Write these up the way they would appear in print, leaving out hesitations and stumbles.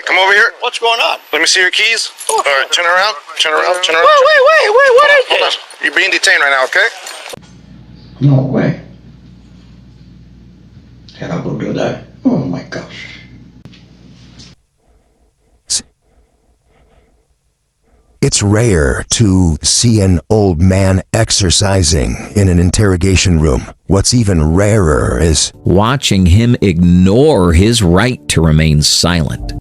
Come over here. What's going on? Let me see your keys. All right, turn around. Turn around. Turn around. Wait. What is this? You're being detained right now, okay? No way. Era proprio dai. Oh my gosh. It's rare to see an old man exercising in an interrogation room. What's even rarer is watching him ignore his right to remain silent.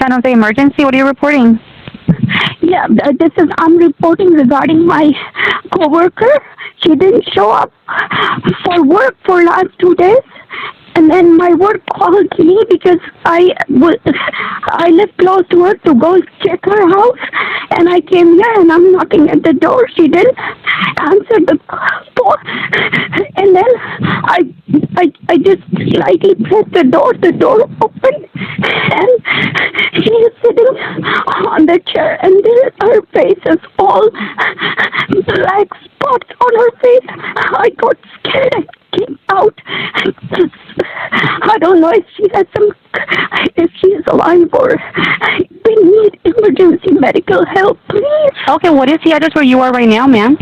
San Jose Emergency, what are you reporting? Yeah, I'm reporting regarding my coworker. She didn't show up for work for last 2 days. And then my work called me because I live close to her to go check her house. And I came here and I'm knocking at the door. She didn't answer the door. And then I just slightly pressed the door. The door opened and she is sitting on the chair and her face is all black spots on her face. I got scared. I came out. I don't know if if she is alive or we need emergency medical help, please. Okay, what is the address where you are right now, ma'am?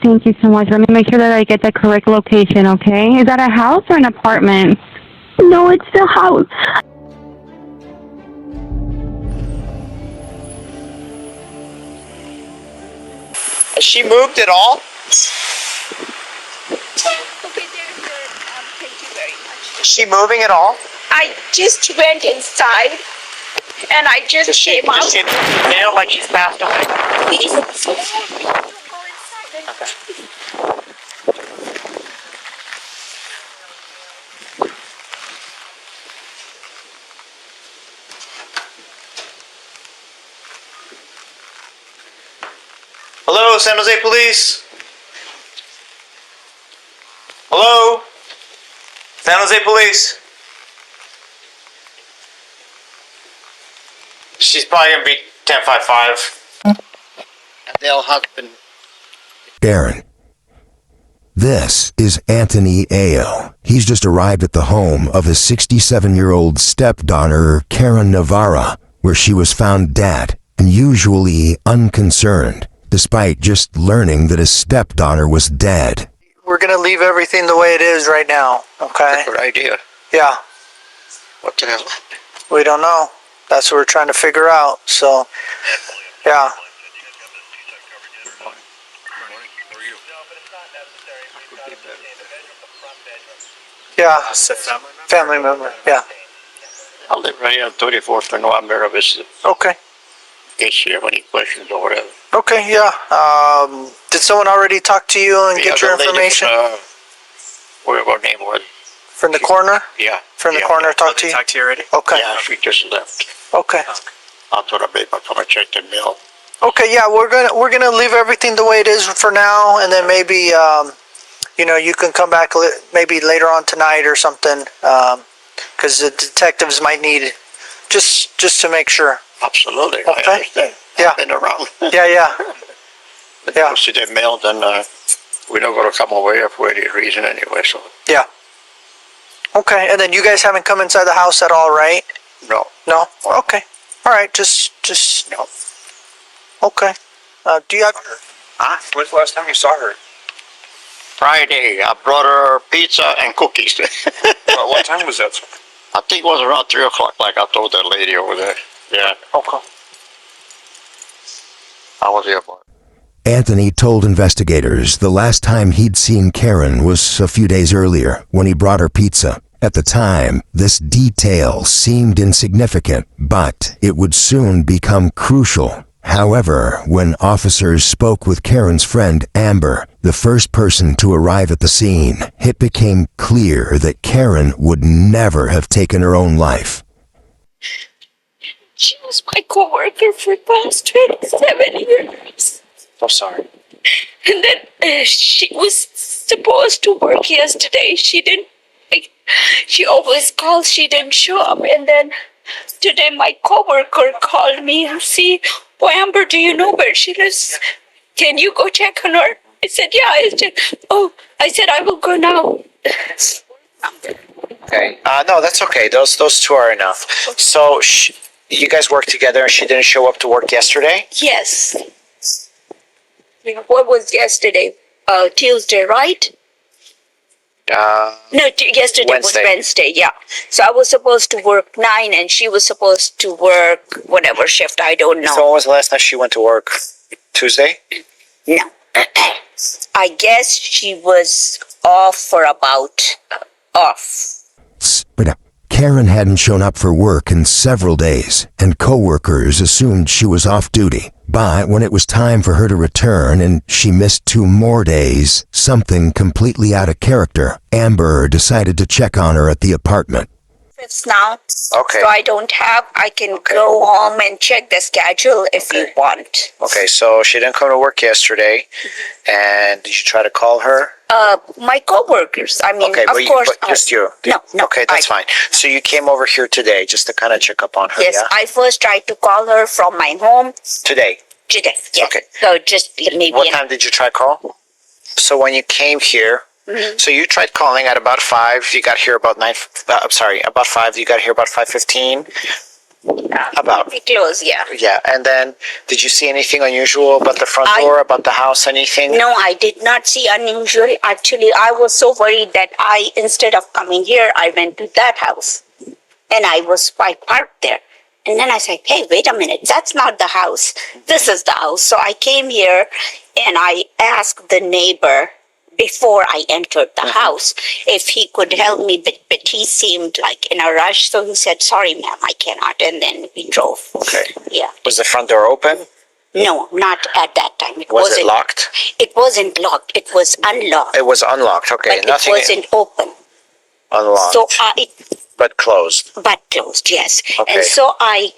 Thank you so much. Let me make sure that I get the correct location, okay? Is that a house or an apartment? No, it's the house. Has she moved at all? Okay, they're good. Thank you very much. Is she moving at all? I just went inside and I just came out. Does she feel like she's passed away? Please, don't go inside. Okay. Hello, San Jose Police? Hello? San Jose Police? She's probably gonna be 1055. They'll husband. Aaron. This is Anthony Ayo. He's just arrived at the home of his 67-year-old stepdaughter, Karen Navarra, where she was found dead and usually unconcerned, despite just learning that his stepdaughter was dead. We're going to leave everything the way it is right now, okay? Good idea. Yeah. What the hell? We don't know. That's what we're trying to figure out, so, yeah. Yeah, family member, yeah. I live right here on 34th and November. Okay. In case you have any questions or whatever. Okay, yeah. Did someone already talk to you and get your information? Whatever her name was. From the coroner? Yeah. From the coroner talked to you? Talked to you already? Okay. Yeah, she just left. Okay. I told her maybe I'll come and check the mail. Okay, yeah, we're gonna leave everything the way it is for now, and then maybe you can come back maybe later on tonight or something, because the detectives might need it, just to make sure. Absolutely. Okay. I understand. Yeah. I've been around. Yeah. But Yeah. see the mail, then we're not going to come away for any reason anyway. So Yeah. Okay, and then you guys haven't come inside the house at all, right? no. No? Okay. All right, just No. okay. Do you have her? Huh? When's the last time you saw her? Friday, I brought her pizza and cookies. What time was that? I think it was around 3 o'clock, like I told that lady over there. Yeah, Okay. I was here for it. Anthony told investigators the last time he'd seen Karen was a few days earlier when he brought her pizza. At the time, this detail seemed insignificant, but it would soon become crucial. However, when officers spoke with Karen's friend Amber, the first person to arrive at the scene, it became clear that Karen would never have taken her own life. She was my coworker for the past 27 years. I'm sorry. And then she was supposed to work yesterday. She didn't. She always calls. She didn't show up. And then today my coworker called me and see, oh, Amber, do you know where she lives? Can you go check on her? I said, yeah. I said, I will go now. Okay. No, that's okay. Those two are enough. So you guys work together, and she didn't show up to work yesterday. Yes. What was yesterday? Tuesday, right? No, yesterday Wednesday. was Wednesday, yeah. So I was supposed to work 9 and she was supposed to work whatever shift, I don't know. So when was the last time she went to work? Tuesday? No. I guess she was off for about, off. But Karen hadn't shown up for work in several days, and coworkers assumed she was off duty. But when it was time for her to return and she missed 2 more days, something completely out of character, Amber decided to check on her at the apartment. It's now. Okay. So I can go home and check the schedule if you want. Okay, so she didn't come to work yesterday, and did you try to call her? My coworkers, I mean, Okay, of course. but just you? No. Okay, that's fine. So you came over here today just to kind of check up on her, Yes, yeah? I first tried to call her from my home Today? today. Yes. Okay. So just maybe. What time did you try call? So when you came here, so you tried calling at about 5, you got here about 9, about 5, you got here about 5:15? About. Pretty close, yeah. Yeah, and then did you see anything unusual about the front door, about the house, anything? No, I did not see unusual. Actually, I was so worried that instead of coming here, I went to that house. And I parked there. And then I said, hey, wait a minute, that's not the house. This is the house. So I came here and I asked the neighbor before I entered the house if he could help me, but he seemed like in a rush. So he said, sorry, ma'am, I cannot. And then we drove. Okay. Yeah. Was the front door open? No, not at that time. Was it locked? It wasn't locked. It was unlocked. It was unlocked, okay. But Nothing it wasn't open. unlocked, So but closed. but closed, yes. Okay. And so I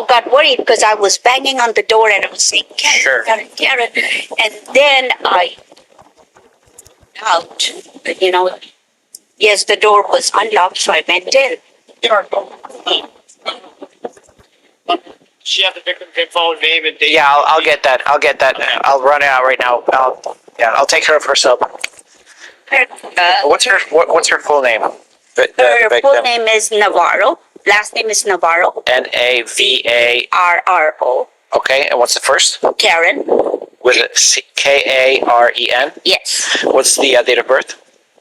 got worried because I was banging on the door and I was saying, Karen. And then I out, yes, the door was unlocked, so I went in. She had the victim's info, name, and date. Yeah, I'll get that. I'll run it out right now. I'll take care of herself. What's her full name? Her full name is Navarro. Last name is Navarro. Navaro. Okay, and what's the first? Karen. With it Karen? Yes. What's the date of birth?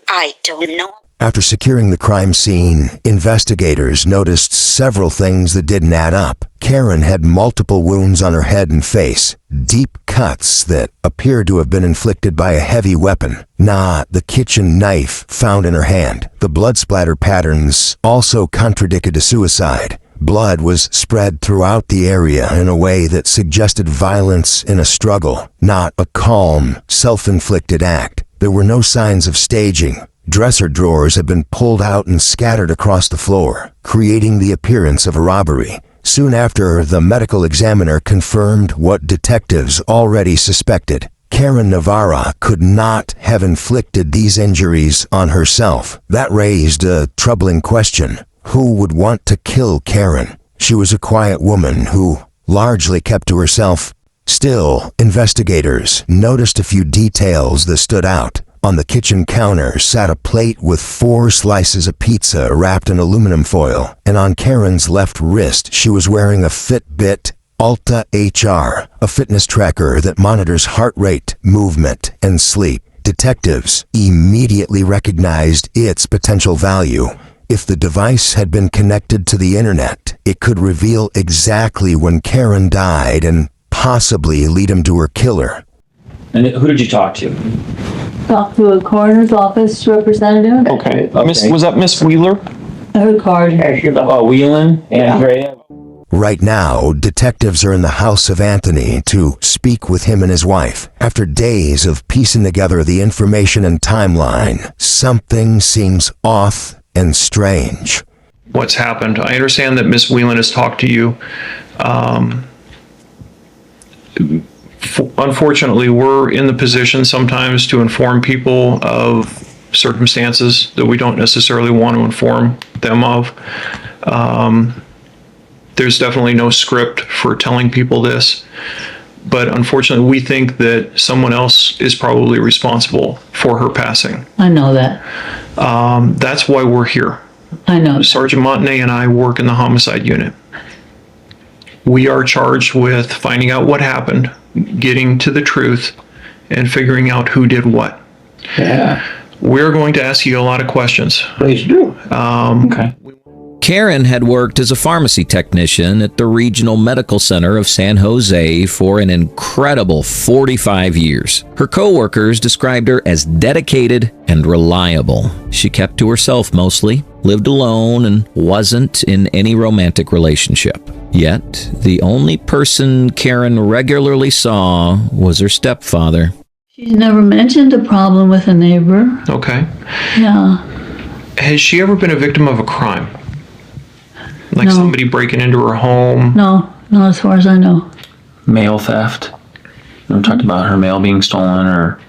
I don't know. After securing the crime scene, investigators noticed several things that didn't add up. Karen had multiple wounds on her head and face, deep cuts that appeared to have been inflicted by a heavy weapon. The kitchen knife found in her hand. The blood splatter patterns also contradicted a suicide. Blood was spread throughout the area in a way that suggested violence in a struggle, not a calm, self-inflicted act. There were no signs of staging. Dresser drawers had been pulled out and scattered across the floor, creating the appearance of a robbery. Soon after, the medical examiner confirmed what detectives already suspected. Karen Navarra could not have inflicted these injuries on herself. That raised a troubling question. Who would want to kill Karen? She was a quiet woman who largely kept to herself. Still, investigators noticed a few details that stood out. On the kitchen counter sat a plate with 4 slices of pizza wrapped in aluminum foil, and on Karen's left wrist she was wearing a Fitbit Alta HR, a fitness tracker that monitors heart rate, movement, and sleep. Detectives immediately recognized its potential value. If the device had been connected to the internet, it could reveal exactly when Karen died and possibly lead him to her killer. And who did you talk to? Talked to a coroner's office representative. Okay. Was that Miss Wheeler? Her card. Whelan, Andrea. Right now, detectives are in the house of Anthony to speak with him and his wife. After days of piecing together the information and timeline, something seems off and strange. What's happened? I understand that Miss Whelan has talked to you. Unfortunately, we're in the position sometimes to inform people of circumstances that we don't necessarily want to inform them of. There's definitely no script for telling people this, but unfortunately, we think that someone else is probably responsible for her passing. I know that. That's why we're here. I know. Sergeant Montenay and I work in the homicide unit. We are charged with finding out what happened, getting to the truth, and figuring out who did what. Yeah. We're going to ask you a lot of questions. Please do. Okay. Karen had worked as a pharmacy technician at the Regional Medical Center of San Jose for an incredible 45 years. Her coworkers described her as dedicated and reliable. She kept to herself mostly, lived alone, and wasn't in any romantic relationship. Yet, the only person Karen regularly saw was her stepfather. She's never mentioned a problem with a neighbor. Okay. Yeah. Has she ever been a victim of a crime? Like No. somebody breaking into her home? No, not as far as I know. Mail theft. Never talked about her mail being stolen or.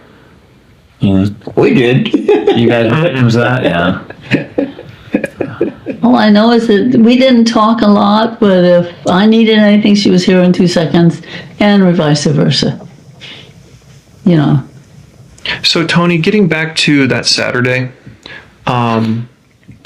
We did. You guys were victims of that? Yeah. All I know is that we didn't talk a lot, but if I needed anything, she was here in 2 seconds, and vice versa. You know. So, Tony, getting back to that Saturday,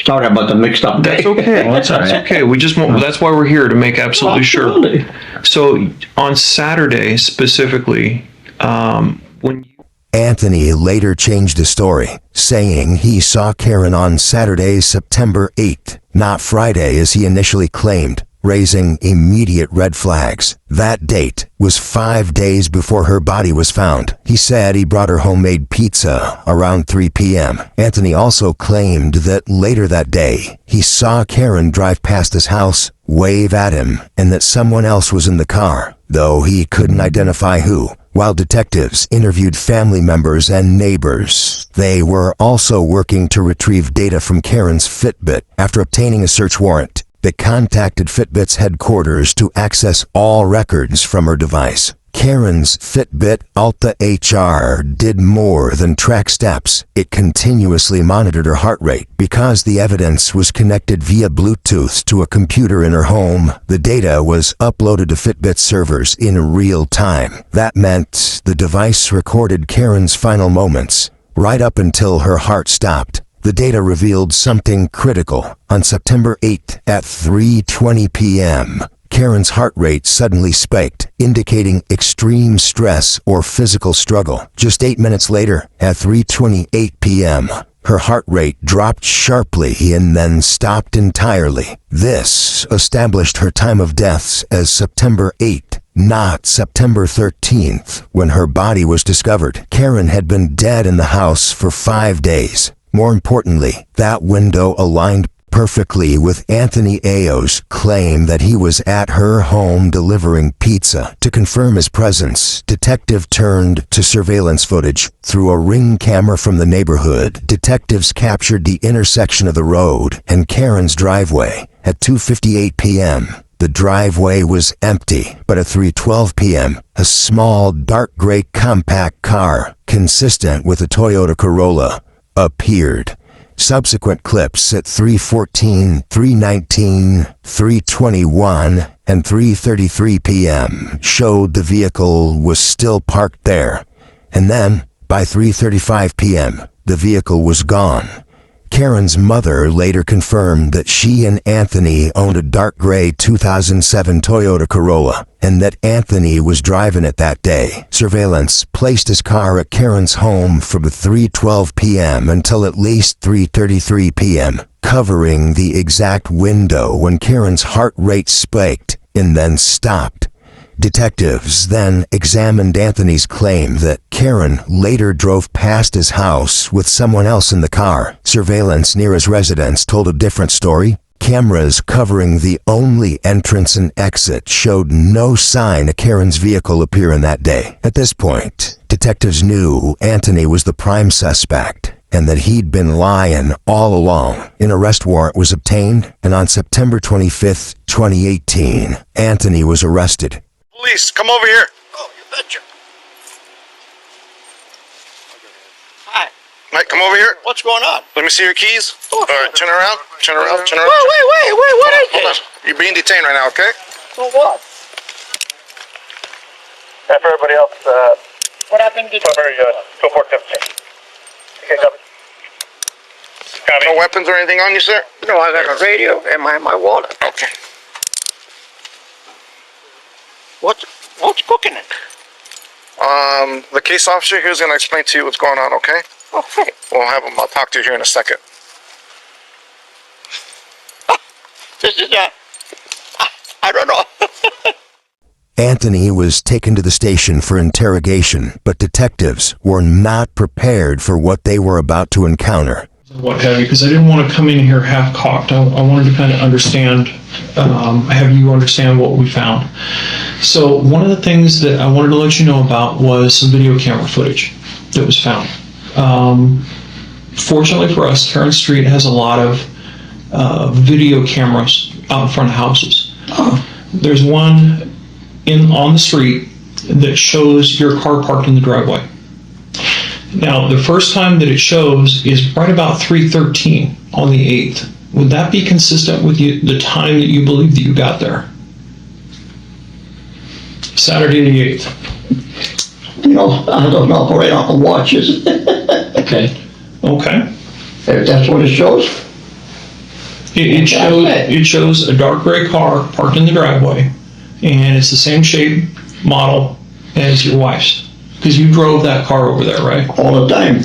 Sorry about the mixed up day. that's okay. Well, that's all right. That's okay. We just want, that's why we're here, to make absolutely sure. Absolutely. So, on Saturday specifically, when you Anthony later changed his story, saying he saw Karen on Saturday, September 8th, not Friday as he initially claimed, raising immediate red flags. That date was 5 days before her body was found. He said he brought her homemade pizza around 3 p.m. Anthony also claimed that later that day, he saw Karen drive past his house, wave at him, and that someone else was in the car, though he couldn't identify who. While detectives interviewed family members and neighbors, they were also working to retrieve data from Karen's Fitbit. After obtaining a search warrant, they contacted Fitbit's headquarters to access all records from her device. Karen's Fitbit Alta HR did more than track steps. It continuously monitored her heart rate. Because the evidence was connected via Bluetooth to a computer in her home, the data was uploaded to Fitbit servers in real time. That meant the device recorded Karen's final moments, right up until her heart stopped. The data revealed something critical. On September 8th at 3:20 p.m., Karen's heart rate suddenly spiked, indicating extreme stress or physical struggle. Just 8 minutes later, at 3:28 p.m., her heart rate dropped sharply and then stopped entirely. This established her time of death as September 8th, not September 13th, when her body was discovered. Karen had been dead in the house for 5 days. More importantly, that window aligned perfectly with Anthony Ayo's claim that he was at her home delivering pizza. To confirm his presence, detective turned to surveillance footage. Through a ring camera from the neighborhood, detectives captured the intersection of the road and Karen's driveway. At 2:58 p.m., the driveway was empty, but at 3:12 p.m., a small dark gray compact car, consistent with a Toyota Corolla, appeared. Subsequent clips at 3:14, 3:19, 3:21, and 3:33 p.m. showed the vehicle was still parked there. And then, by 3:35 p.m., the vehicle was gone. Karen's mother later confirmed that she and Anthony owned a dark gray 2007 Toyota Corolla, and that Anthony was driving it that day. Surveillance placed his car at Karen's home from 3:12 p.m. until at least 3:33 p.m., covering the exact window when Karen's heart rate spiked and then stopped. Detectives then examined Anthony's claim that Karen later drove past his house with someone else in the car. Surveillance near his residence told a different story. Cameras covering the only entrance and exit showed no sign of Karen's vehicle appearing that day. At this point, detectives knew Anthony was the prime suspect and that he'd been lying all along. An arrest warrant was obtained, and on September 25th, 2018, Anthony was arrested. Police, come over here. Oh, you betcha. Hi. Mike, come over here. What's going on? Let me see your keys. All right, turn around. Turn around. Turn around. Wait, what is Hold on. this? You're being detained right now, okay? For what? And for everybody else, what happened to go for 15. Okay, copy. No weapons or anything on you, sir? No, I got a radio and my wallet. Okay. What's cooking it? The case officer here is going to explain to you what's going on, okay? Okay. We'll have him, I'll talk to you here in a second. This is I don't know. Anthony was taken to the station for interrogation, but detectives were not prepared for what they were about to encounter. What have you, because I didn't want to come in here half-cocked. I wanted to kind of understand, have you understand what we found. So one of the things that I wanted to let you know about was some video camera footage that was found. Fortunately for us, Karen Street has a lot of video cameras out in front of houses. There's one on the street that shows your car parked in the driveway. Now, the first time that it shows is right about 3:13 on the 8th. Would that be consistent with the time that you believe that you got there? Saturday the 8th. You know, I don't operate on watches. Okay. Okay. If that's what it shows. It shows a dark gray car parked in the driveway, and it's the same shape, model as your wife's. Because you drove that car over there, right? All the time.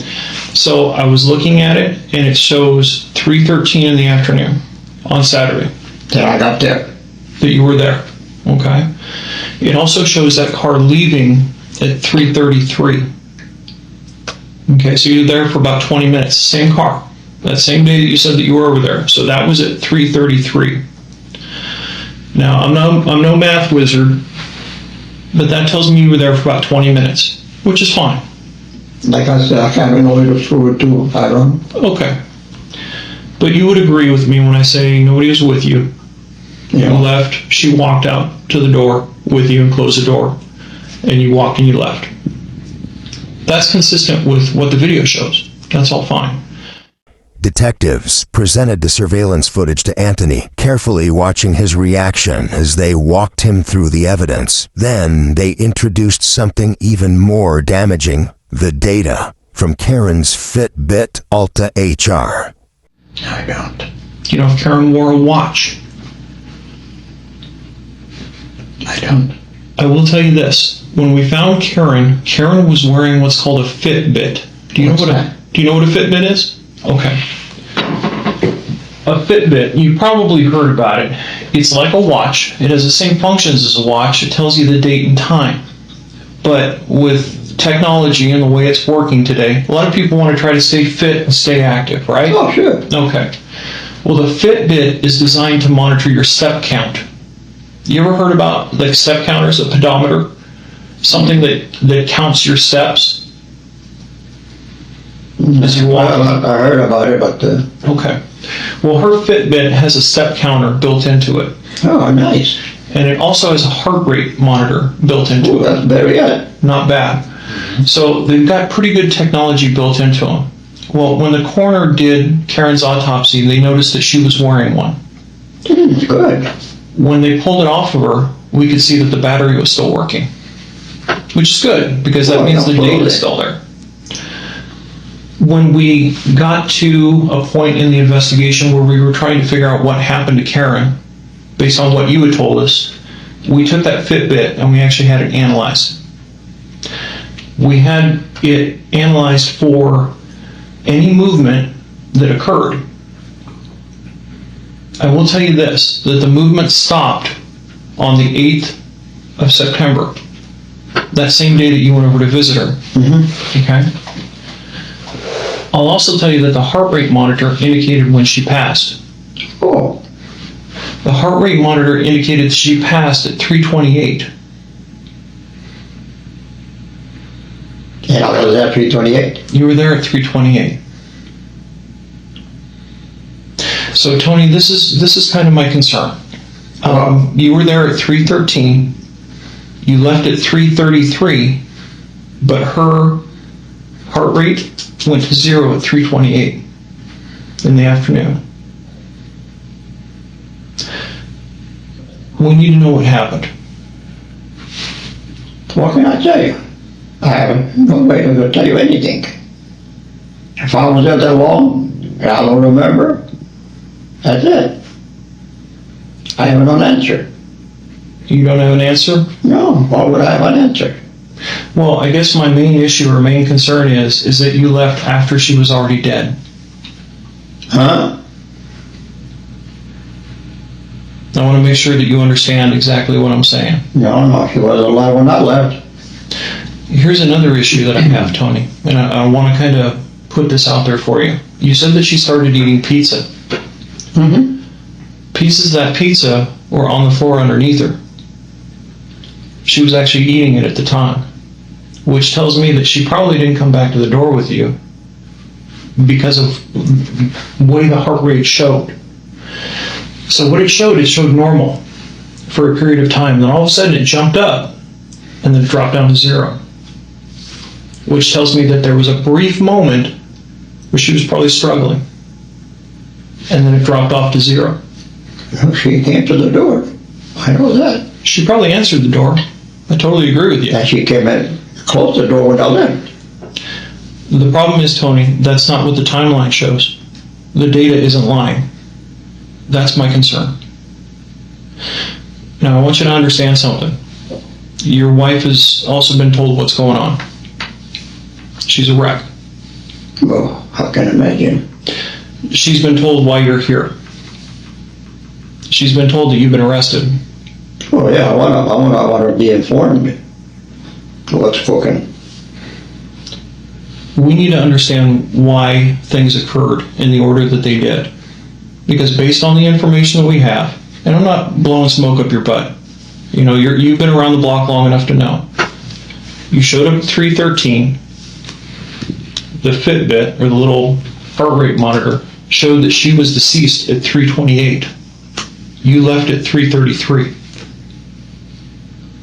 So I was looking at it, and it shows 3:13 in the afternoon on Saturday. Then I got there. That you were there, okay? It also shows that car leaving at 3:33. Okay, so you're there for about 20 minutes, same car. That same day that you said that you were over there. So that was at 3:33. Now, I'm no math wizard, but that tells me you were there for about 20 minutes, which is fine. Like I said, I can't remember the truth too. I don't. Okay. But you would agree with me when I say nobody was with you. You left, she walked out to the door with you and closed the door, and you walked and you left. That's consistent with what the video shows. That's all fine. Detectives presented the surveillance footage to Anthony, carefully watching his reaction as they walked him through the evidence. Then they introduced something even more damaging, the data from Karen's Fitbit Alta HR. I don't. Do you know if Karen wore a watch? I don't. I will tell you this. When we found Karen, Karen was wearing what's called a Fitbit. Do you know what a Fitbit is? Okay. A Fitbit, you probably heard about it. It's like a watch. It has the same functions as a watch. It tells you the date and time. But with technology and the way it's working today, a lot of people want to try to stay fit and stay active, right? Oh, sure. Okay. Well, the Fitbit is designed to monitor your step count. You ever heard about like step counters, a pedometer? Something that counts your steps? As you walk. I heard about it, but... Okay. Well, her Fitbit has a step counter built into it. Oh, nice. And it also has a heart rate monitor built into it. That's very good. Not bad. So they've got pretty good technology built into them. Well, when the coroner did Karen's autopsy, they noticed that she was wearing one. Good. When they pulled it off of her, we could see that the battery was still working. Which is good, because that means the data is still there. When we got to a point in the investigation where we were trying to figure out what happened to Karen, based on what you had told us, we took that Fitbit and we actually had it analyzed. We had it analyzed for any movement that occurred. I will tell you this, that the movement stopped on the 8th of September, that same day that you went over to visit her. Mm-hmm. Okay? I'll also tell you that the heart rate monitor indicated when she passed. Oh. The heart rate monitor indicated she passed at 328. And I was at 328. You were there at 328. So Tony, this is kind of my concern. You were there at 313. You left at 333, but her heart rate went to 0 at 328 in the afternoon. We need to know what happened. What can I tell you? I have no way to tell you anything. If I was there that long, and I don't remember, that's it. I have no answer. You don't have an answer? No, why would I have an answer? Well, I guess my main issue or main concern is that you left after she was already dead. Huh? I want to make sure that you understand exactly what I'm saying. No, she was alive when I left. Here's another issue that I have, Tony, and I want to kind of put this out there for you. You said that she started eating pizza. Mm-hmm. Pieces of that pizza were on the floor underneath her. She was actually eating it at the time, which tells me that she probably didn't come back to the door with you because of the way the heart rate showed. So what it showed normal for a period of time. Then all of a sudden it jumped up and then it dropped down to 0, which tells me that there was a brief moment where she was probably struggling, and then it dropped off to 0. She came to the door. I know that. She probably answered the door. I totally agree with you. And she came in, closed the door when I left. The problem is, Tony, that's not what the timeline shows. The data isn't lying. That's my concern. Now, I want you to understand something. Your wife has also been told what's going on. She's a wreck. Well, how can I imagine? She's been told why you're here. She's been told that you've been arrested. Oh yeah, I want to be informed of what's cooking. We need to understand why things occurred in the order that they did. Because based on the information that we have, and I'm not blowing smoke up your butt, you know, you've been around the block long enough to know. You showed up at 3:13. The Fitbit, or the little heart rate monitor, showed that she was deceased at 3:28. You left at 3:33.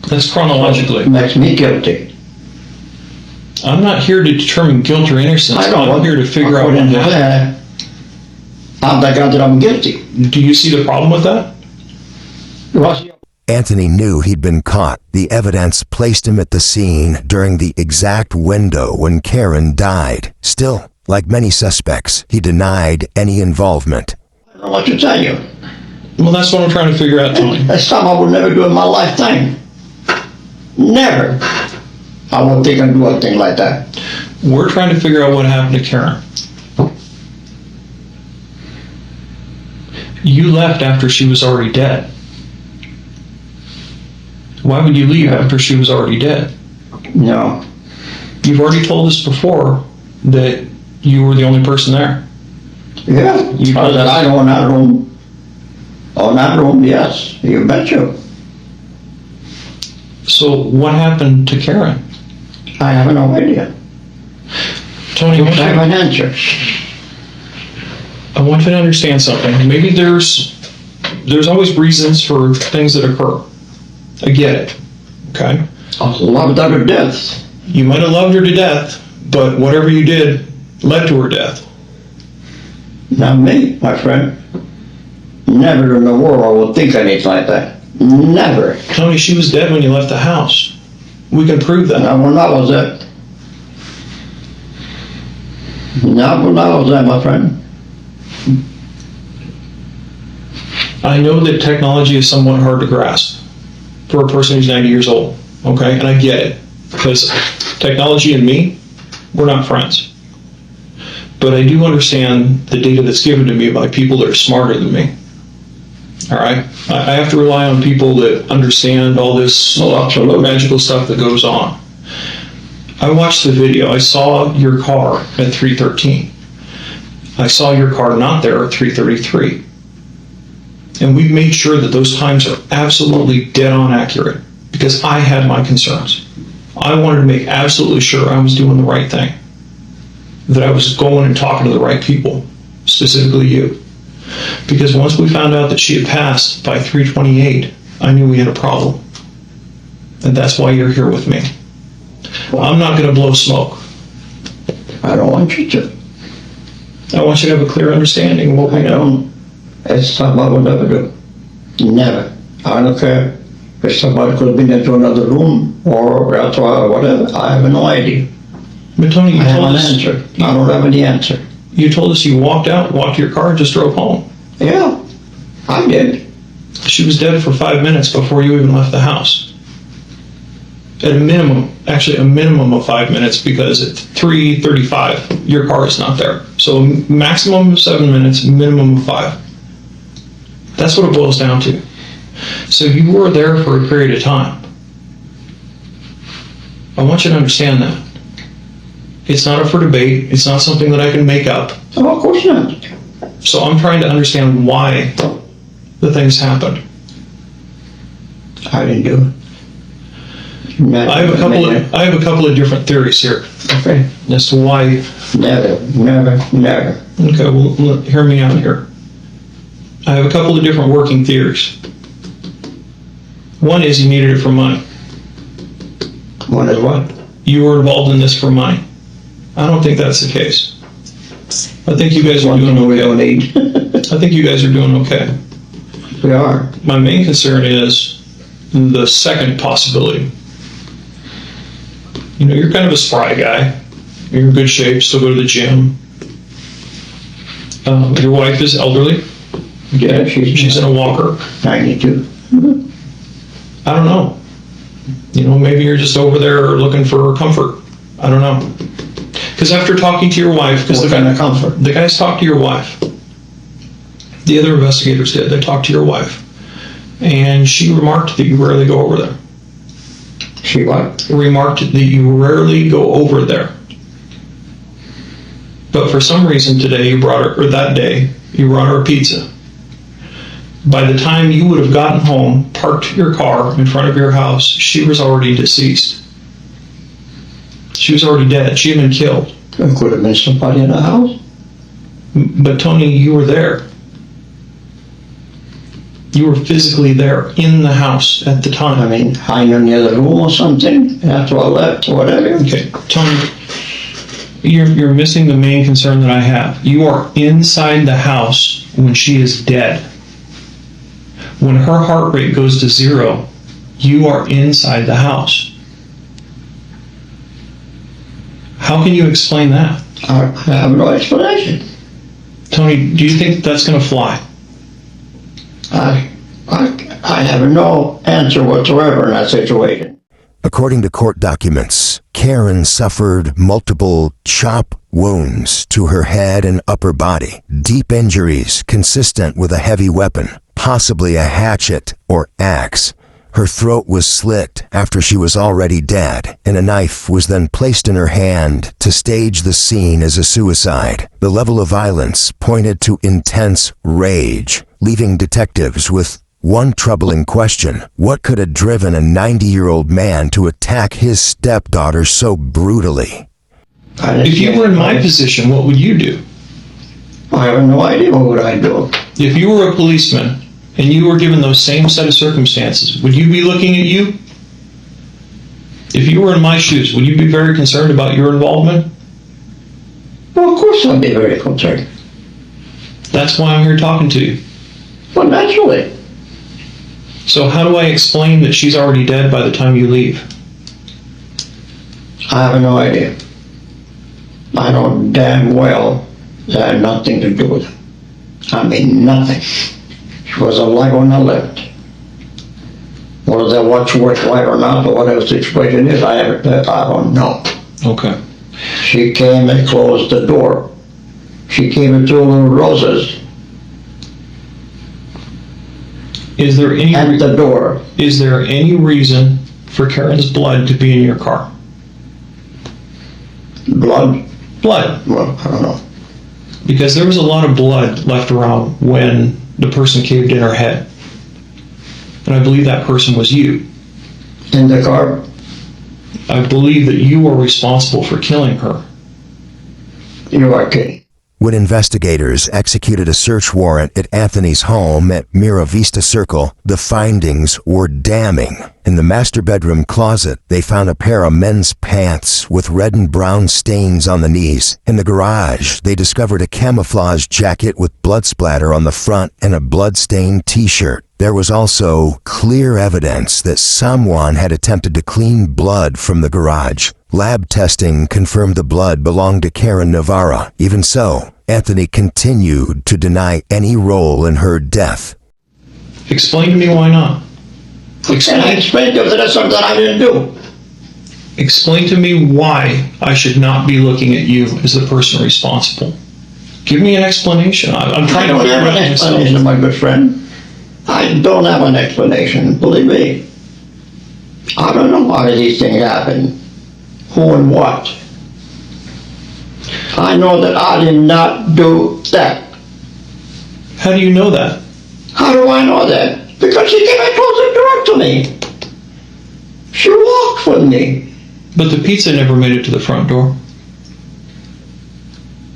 That's chronologically. It makes me guilty. I'm not here to determine guilt or innocence. I'm here to figure out what happened. I'm the guy that I'm guilty. Do you see the problem with that? Anthony knew he'd been caught. The evidence placed him at the scene during the exact window when Karen died. Still, like many suspects, he denied any involvement. I don't know what to tell you. Well, that's what I'm trying to figure out, Tony. That's something I would never do in my lifetime. Never. I won't think I'd do a thing like that. We're trying to figure out what happened to Karen. You left after she was already dead. Why would you leave after she was already dead? No. You've already told us before that you were the only person there. Yeah, you told that I know in that room. Oh, in that room, yes. You betcha. So what happened to Karen? I have no idea. Tony, I have an answer. I want you to understand something. Maybe there's always reasons for things that occur. I get it. Okay? I loved her to death. You might have loved her to death, but whatever you did led to her death. Not me, my friend. Never in the world I would think anything like that. Never. Tony, she was dead when you left the house. We can prove that. Not when I was there. Not when I was there, my friend. I know that technology is somewhat hard to grasp for a person who's 90 years old, okay? And I get it, because technology and me, we're not friends. But I do understand the data that's given to me by people that are smarter than me. All right? I have to rely on people that understand all this magical stuff that goes on. I watched the video. I saw your car at 3:13. I saw your car not there at 3:33. And we've made sure that those times are absolutely dead on accurate because I had my concerns. I wanted to make absolutely sure I was doing the right thing, that I was going and talking to the right people, specifically you. Because once we found out that she had passed by 3:28, I knew we had a problem. And that's why you're here with me. I'm not going to blow smoke. I don't want you to. I want you to have a clear understanding of what we know. It's something I would never do. Never. I don't care If somebody could have been into another room or whatever, I have no idea. But Tony, you I have told an us answer. I don't have any answer. you told us you walked out, walked to your car, and just drove home. Yeah, I did. She was dead for 5 minutes before you even left the house. At a minimum, actually a minimum of 5 minutes, because at 3:35, your car is not there. So a maximum of 7 minutes, minimum of 5. That's what it boils down to. So you were there for a period of time. I want you to understand that. It's not up for debate. It's not something that I can make up. Oh, of course not. So I'm trying to understand why the things happened. I didn't do it. I have a couple of different theories here. Okay. As to why. Never. Okay, well, hear me out here. I have a couple of different working theories. One is you needed it for money. One is what? You were involved in this for money. I don't think that's the case. I think you guys are doing okay. We don't need. I think you guys are doing okay. We are. My main concern is the second possibility. You know, you're kind of a spry guy. You're in good shape, still go to the gym. Your wife is elderly. Yeah, She's in a walker. 92. I don't know. You know, maybe you're just over there looking for comfort. I don't know. Because after talking to your wife, because What kind of comfort? the guys talked to your wife. The other investigators did. They talked to your wife. And she remarked that you rarely go over there. She what? Remarked that you rarely go over there. But for some reason today you brought her, or that day, you brought her a pizza. By the time you would have gotten home, parked your car in front of your house, she was already deceased. She was already dead. She had been killed. There could have been somebody in the house. But Tony, you were there. You were physically there in the house at the time. I mean, hiding in the other room or something after I left or whatever. Okay, Tony, you're missing the main concern that I have. You are inside the house when she is dead. When her heart rate goes to 0, you are inside the house. How can you explain that? I have no explanation. Tony, do you think that's going to fly? I have no answer whatsoever in that situation. According to court documents, Karen suffered multiple chop wounds to her head and upper body, deep injuries consistent with a heavy weapon, possibly a hatchet or axe. Her throat was slit after she was already dead, and a knife was then placed in her hand to stage the scene as a suicide. The level of violence pointed to intense rage, leaving detectives with one troubling question. What could have driven a 90-year-old man to attack his stepdaughter so brutally? If you were in my position, what would you do? I have no idea what would I do. If you were a policeman and you were given those same set of circumstances, would you be looking at you? If you were in my shoes, would you be very concerned about your involvement? Well, of course I'd be very concerned. That's why I'm here talking to you. Well, naturally. So how do I explain that she's already dead by the time you leave? I have no idea. I know damn well that had nothing to do with it. I mean, nothing. She was alive when I left. Whether that watch worked right or not, or whatever the situation is, I don't know. Okay. She came and closed the door. She came and threw little roses Is there any at the door. Is there any reason for Karen's blood to be in your car? Blood? Blood. Well, I don't know. Because there was a lot of blood left around when the person caved in her head. And I believe that person was you. In the car? I believe that you were responsible for killing her. You are kidding. When investigators executed a search warrant at Anthony's home at Mira Vista Circle, the findings were damning. In the master bedroom closet, they found a pair of men's pants with red and brown stains on the knees. In the garage, they discovered a camouflage jacket with blood splatter on the front and a blood-stained t-shirt. There was also clear evidence that someone had attempted to clean blood from the garage. Lab testing confirmed the blood belonged to Karen Navarra. Even so, Anthony continued to deny any role in her death. Explain to me why not. And I explained to you that that's something I didn't do. Explain to me why I should not be looking at you as the person responsible. Give me an explanation. I'm trying to figure it out myself. I don't have an explanation, my good friend. I don't have an explanation, believe me. I don't know how these things happen. Who and what. I know that I did not do that. How do you know that? How do I know that? Because she came and closed the door to me. She walked with me. But the pizza never made it to the front door.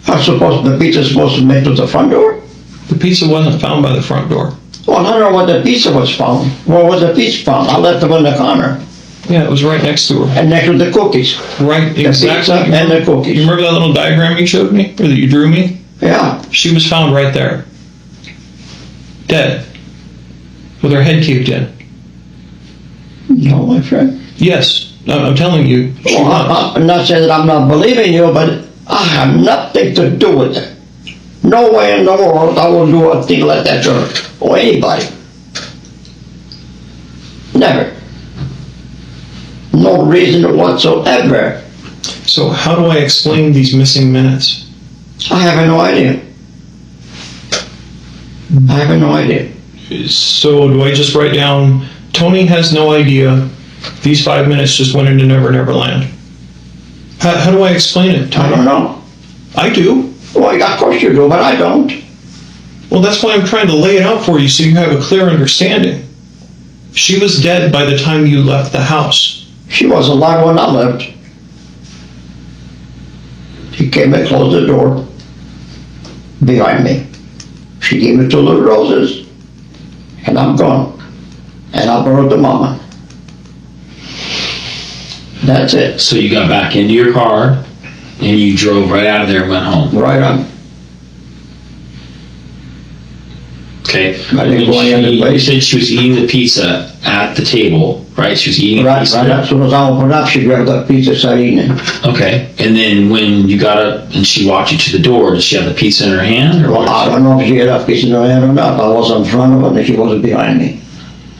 The pizza's supposed to make it to the front door? The pizza wasn't found by the front door. Well, I don't know where the pizza was found. Where was the pizza found? I left it in the corner. Yeah, it was right next to her. And next to the cookies. Right, exactly. The pizza and the cookies. You remember that little diagram you showed me? Or that you drew me? Yeah. She was found right there. Dead. With her head caved in. No, my friend. Yes, I'm telling you. I'm not saying that I'm not believing you, but I have nothing to do with it. No way in the world I will do a thing like that to her or anybody. Never. No reason whatsoever. So how do I explain these missing minutes? I have no idea. I have no idea. So do I just write down, Tony has no idea, these 5 minutes just went into Never Never Land? How do I explain it, Tony? I don't know. I do. Well, of course you do, but I don't. Well, that's why I'm trying to lay it out for you so you have a clear understanding. She was dead by the time you left the house. She was alive when I left. She came and closed the door behind me. She gave me 2 little roses, and I'm gone. And I brought the mama. That's it. So you got back into your car and you drove right out of there and went home. Right on. Okay. I didn't go any other You place. said she was eating the pizza at the table, right? She was eating Right, pizza. right. As soon as I opened up, she grabbed that pizza, started eating it. Okay. And then when you got up and she walked you to the door, did she have the pizza in her hand? Or Well, I don't know if she had a piece in her hand or not. I was in front of her and she wasn't behind me.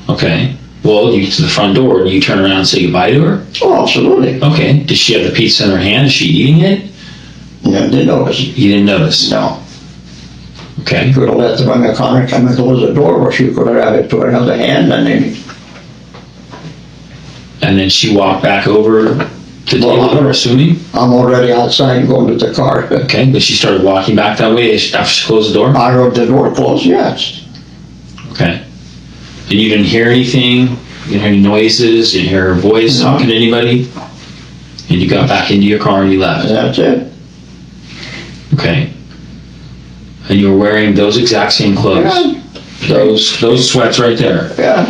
Okay. Well, you get to the front door and you turn around and say goodbye to her? Oh, absolutely. Okay. Did she have the pizza in her hand? Is she eating it? No, didn't notice. You didn't notice? No. Okay. Could have let her in the corner come and close the door, or she could have had it to her other hand and then... And then she walked back over to the table, I'm assuming? I'm already outside going to the car. Okay, but she started walking back that way after she closed the door? I heard the door close, yes. Okay. And you didn't hear anything? You didn't hear any noises? You didn't hear her voice talking to anybody? And you got back into your car and you left? That's it. Okay. And you were wearing those exact same clothes? Yeah. Those sweats right there? Yeah.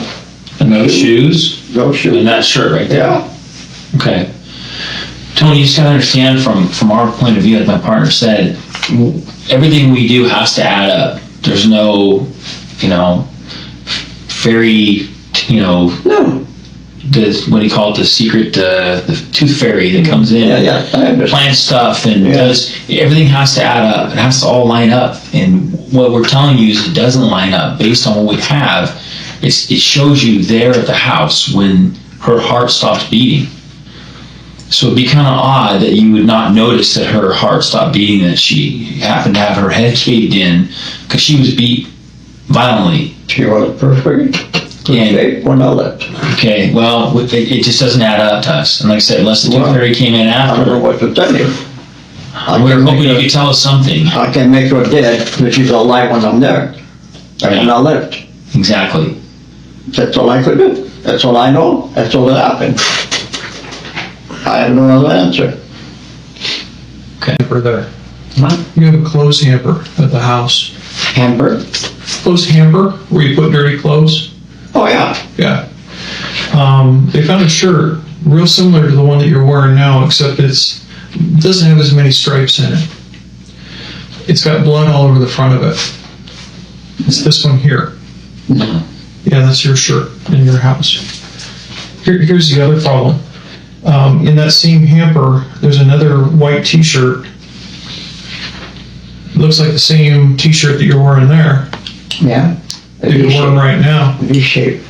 And those shoes? Those shoes. And that shirt right there? Yeah. Okay. Tony, you just gotta understand from our point of view, as my partner said, everything we do has to add up. There's no, fairy, No. what do you call it, the secret, the tooth fairy that comes in, Yeah, I understand. plans stuff and does, everything has to add up. It has to all line up. And what we're telling you is it doesn't line up based on what we have. It shows you there at the house when her heart stopped beating. So it'd be kind of odd that you would not notice that her heart stopped beating, that she happened to have her head caved in, because she was beat violently. She was perfect. And, when I left. okay, well, it just doesn't add up to us. And like I said, unless the tooth fairy came in I don't after, know what to tell you. we were hoping you could tell us something. I can make her dead, but she's alive when I'm there. And when I left. Exactly. That's all I could do. That's all I know. That's all that happened. I have no other answer. Okay. Hamper there. Huh? You have a clothes hamper at the house. Hamper? Clothes hamper where you put dirty clothes? Oh, yeah. Yeah. They found a shirt real similar to the one that you're wearing now, except it doesn't have as many stripes in it. It's got blood all over the front of it. It's this one here. No. Yeah, that's your shirt in your house. Here's the other problem. In that same hamper, there's another white t-shirt. Looks like the same t-shirt that you're wearing there, Yeah. that you're wearing right now. V-shape.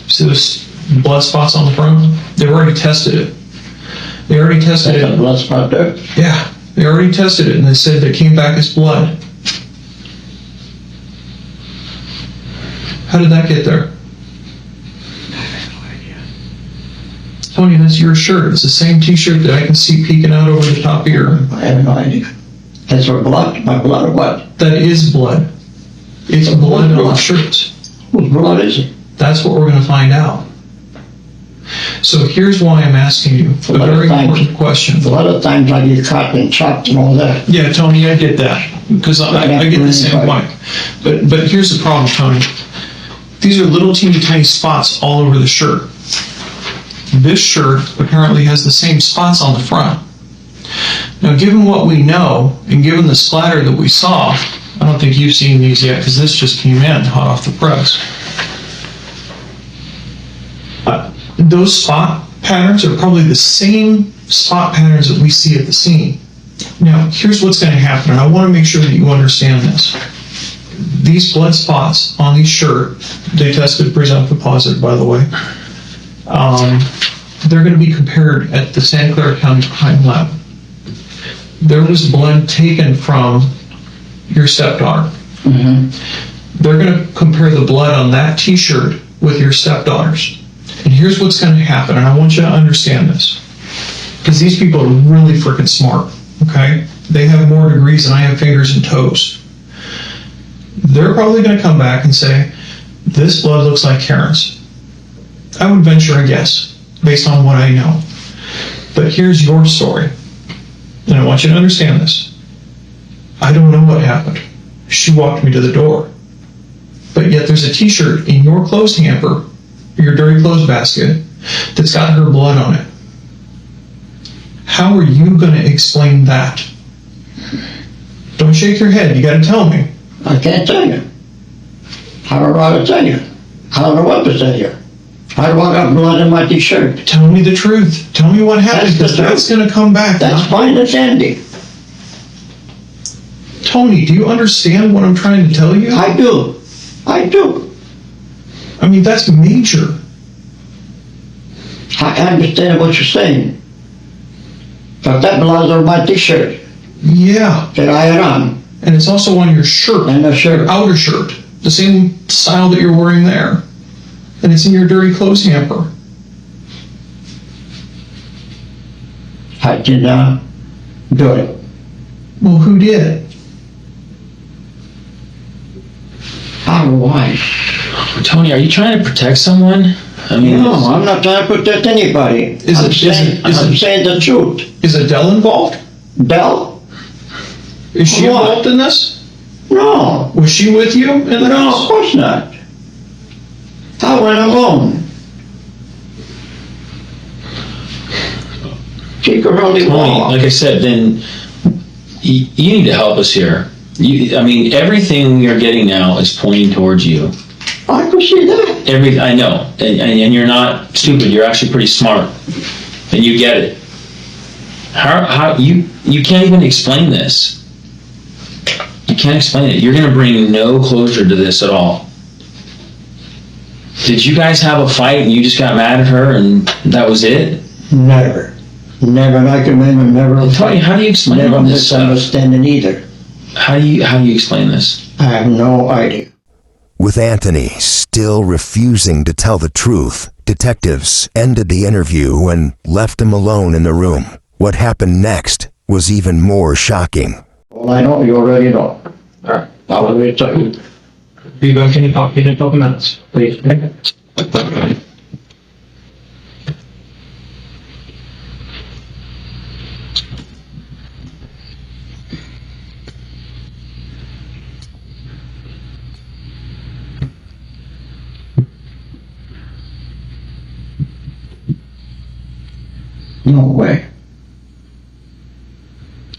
See those blood spots on the front? They've already tested it. They already tested That's a it. blood spot there. Yeah, they already tested it, and they said it came back as blood. How did that get there? Tony, that's your shirt. It's the same t-shirt that I can see peeking out over the top of your... I have no idea. That's for blood? My blood or what? That is blood. It's blood on the shirts. Whose blood is it? That's what we're going to find out. So here's why I'm asking you a very important question. A lot of times I get cut and chopped and all that. Yeah, Tony, I get that, because I get the same point. But here's the problem, Tony. These are little teeny tiny spots all over the shirt. This shirt apparently has the same spots on the front. Now, given what we know, and given the splatter that we saw, I don't think you've seen these yet, because this just came in hot off the press. Those spot patterns are probably the same spot patterns that we see at the scene. Now, here's what's going to happen, and I want to make sure that you understand this. These blood spots on these shirt, they tested presumptive positive, by the way. They're going to be compared at the Santa Clara County Crime Lab. There was blood taken from your stepdaughter. Mm-hmm. They're going to compare the blood on that t-shirt with your stepdaughter's. And here's what's going to happen, and I want you to understand this, because these people are really freaking smart, okay? They have more degrees than I have fingers and toes. They're probably going to come back and say, this blood looks like Karen's. I would venture a guess, based on what I know. But here's your story, and I want you to understand this. I don't know what happened. She walked me to the door. But yet there's a t-shirt in your clothes hamper, your dirty clothes basket, that's got her blood on it. How are you going to explain that? Don't shake your head. You got to tell me. I can't tell you. I don't know how to tell you. I don't know what to tell you. I don't got blood in my t-shirt. Tell me the truth. Tell me what happened, because that's going to come back. That's fine as Andy. Tony, do you understand what I'm trying to tell you? I do. I do. I mean, that's major. I understand what you're saying. But that belongs on my t-shirt. Yeah. That I had on. And it's also on your shirt. And the shirt. Your outer shirt. The same style that you're wearing there. And it's in your dirty clothes hamper. I did not do it. Well, who did? I don't know why. Tony, are you trying to protect someone? I mean, no, I'm not trying to protect anybody. I'm saying the truth. Is Adele involved? Adele? Is she involved in this? No. Was she with you in the house? No, of course not. I went alone. She could only walk. Like I said, then you need to help us here. I mean, everything you're getting now is pointing towards you. I could see that. I know, and you're not stupid. You're actually pretty smart, and you get it. How you can't even explain this. You can't explain it. You're going to bring no closure to this at all. Did you guys have a fight and you just got mad at her and that was it? Never. Never. I can remember never a fight. How do you explain never all this stuff? misunderstanding either. How do you explain this? I have no idea. With Anthony still refusing to tell the truth, detectives ended the interview and left him alone in the room. What happened next was even more shocking. Well, I know you already know. Alright. I will reach out. Be back in a couple minutes, please. No way.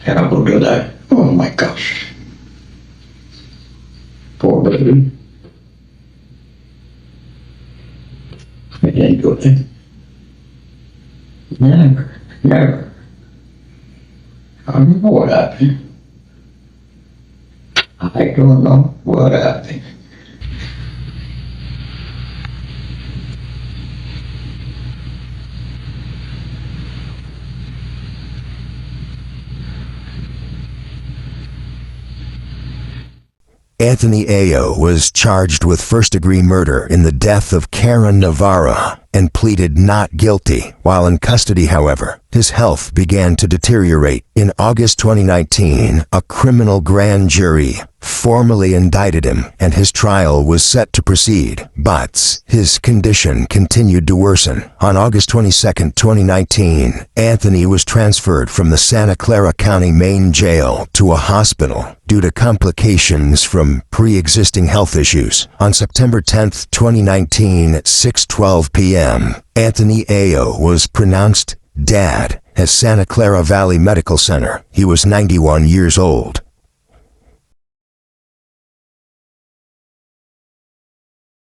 And I will do that. Oh my gosh. Poor baby. guilty. Never, never. I don't know what happened. I don't know what happened. Anthony Ayo was charged with first-degree murder in the death of Karen Navarra and pleaded not guilty. While in custody, however, his health began to deteriorate. In August 2019, a criminal grand jury formally indicted him and his trial was set to proceed, but his condition continued to worsen. On August 22, 2019, Anthony was transferred from the Santa Clara County main jail to a hospital due to complications from pre-existing health issues. On September 10, 2019 at 6:12 p.m., Anthony Ayo was pronounced dead at Santa Clara Valley Medical Center. He was 91 years old.